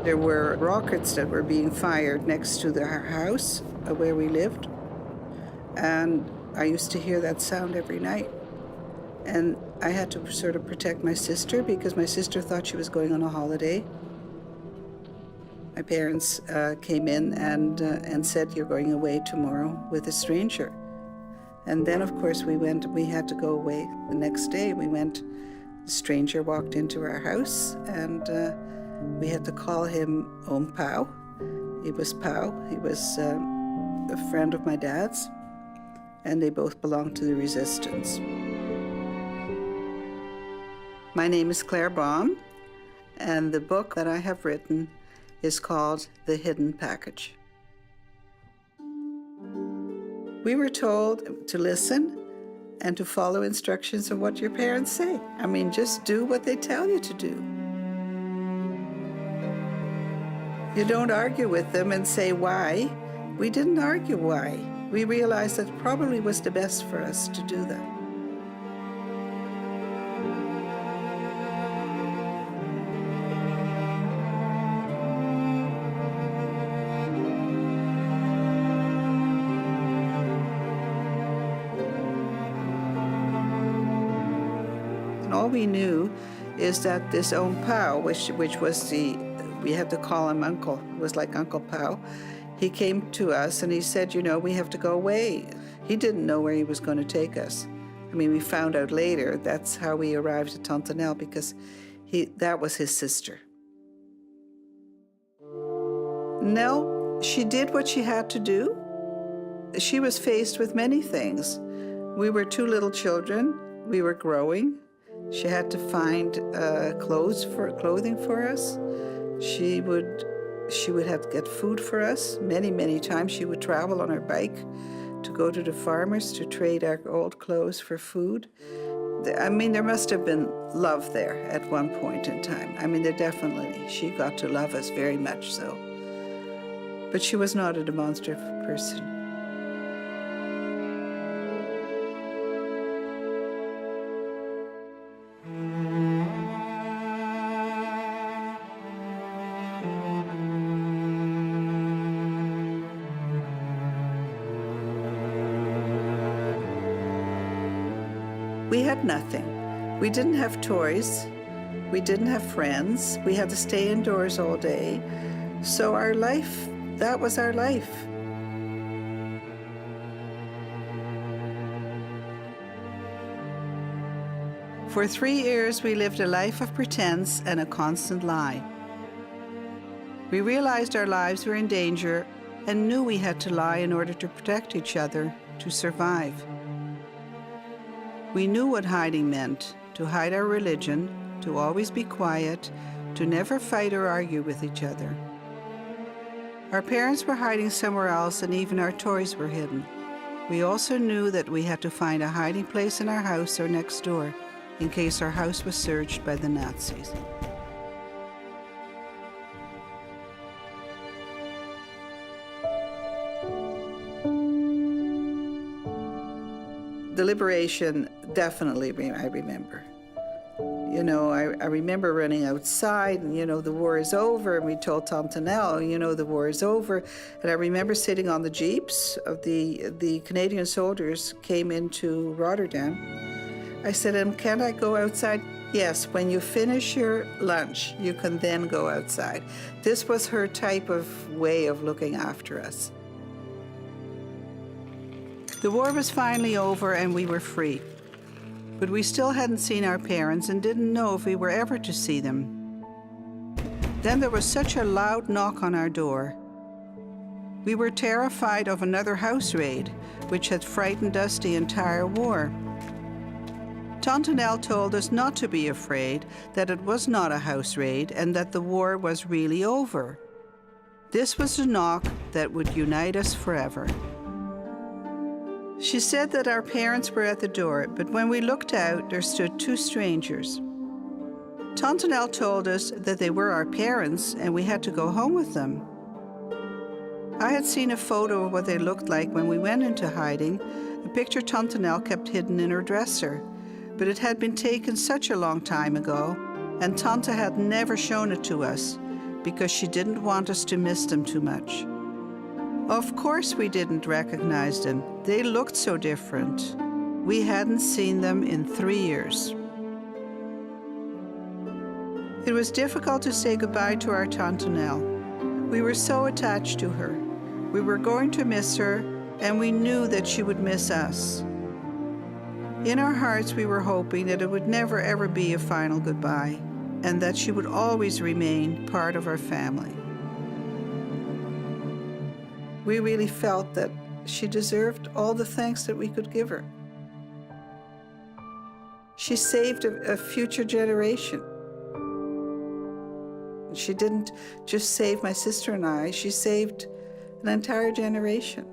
There were rockets that were being fired next to our house where we lived. And I used to hear that sound every night. And I had to sort of protect my sister because my sister thought she was going on a holiday. My parents came in and said, "You're going away tomorrow with a stranger." And then, of course, we had to go away the next day. We went, the stranger walked into our house, and we had to call him Pau. He was Pau. He was a friend of my dad's, and they both belonged to the resistance. My name is Claire Baum, and the book that I have written is called The Hidden Package. We were told to listen and to follow instructions of what your parents say. I mean, just do what they tell you to do. You don't argue with them and say why. We didn't argue why. We realized that it probably was the best for us to do that. All we knew is that this Pau, which was we have to call him Uncle, it was like Uncle Pau, he came to us and he said, we have to go away. He didn't know where he was going to take us. I mean, we found out later that's how we arrived at Tontanel, because that was his sister. Nell, she did what she had to do. She was faced with many things. We were two little children. We were growing. She had to find clothing for us. She would have to get food for us. Many, many times she would travel on her bike to go to the farmers to trade our old clothes for food. I mean, there must have been love there at one point in time. I mean, she got to love us very much so. But she was not a demonstrative person. We had nothing. We didn't have toys. We didn't have friends. We had to stay indoors all day. So our life, that was our life. For 3 years, we lived a life of pretense and a constant lie. We realized our lives were in danger and knew we had to lie in order to protect each other, to survive. We knew what hiding meant, to hide our religion, to always be quiet, to never fight or argue with each other. Our parents were hiding somewhere else, and even our toys were hidden. We also knew that we had to find a hiding place in our house or next door, in case our house was searched by the Nazis. The liberation, definitely, I remember. I remember running outside and, the war is over, and we told Tontanel, the war is over. And I remember sitting on the jeeps of the Canadian soldiers came into Rotterdam. I said, can I go outside? Yes, when you finish your lunch, you can then go outside. This was her type of way of looking after us. The war was finally over and we were free. But we still hadn't seen our parents and didn't know if we were ever to see them. Then there was such a loud knock on our door. We were terrified of another house raid, which had frightened us the entire war. Tontanel told us not to be afraid, that it was not a house raid and that the war was really over. This was the knock that would unite us forever. She said that our parents were at the door, but when we looked out, there stood 2 strangers. Tontanel told us that they were our parents and we had to go home with them. I had seen a photo of what they looked like when we went into hiding, a picture Tontanel kept hidden in her dresser, but it had been taken such a long time ago, and Tanta had never shown it to us, because she didn't want us to miss them too much. Of course we didn't recognize them. They looked so different. We hadn't seen them in 3 years. It was difficult to say goodbye to our Tante Nell. We were so attached to her. We were going to miss her, and we knew that she would miss us. In our hearts, we were hoping that it would never ever be a final goodbye, and that she would always remain part of our family. We really felt that she deserved all the thanks that we could give her. She saved a future generation. She didn't just save my sister and I, she saved an entire generation.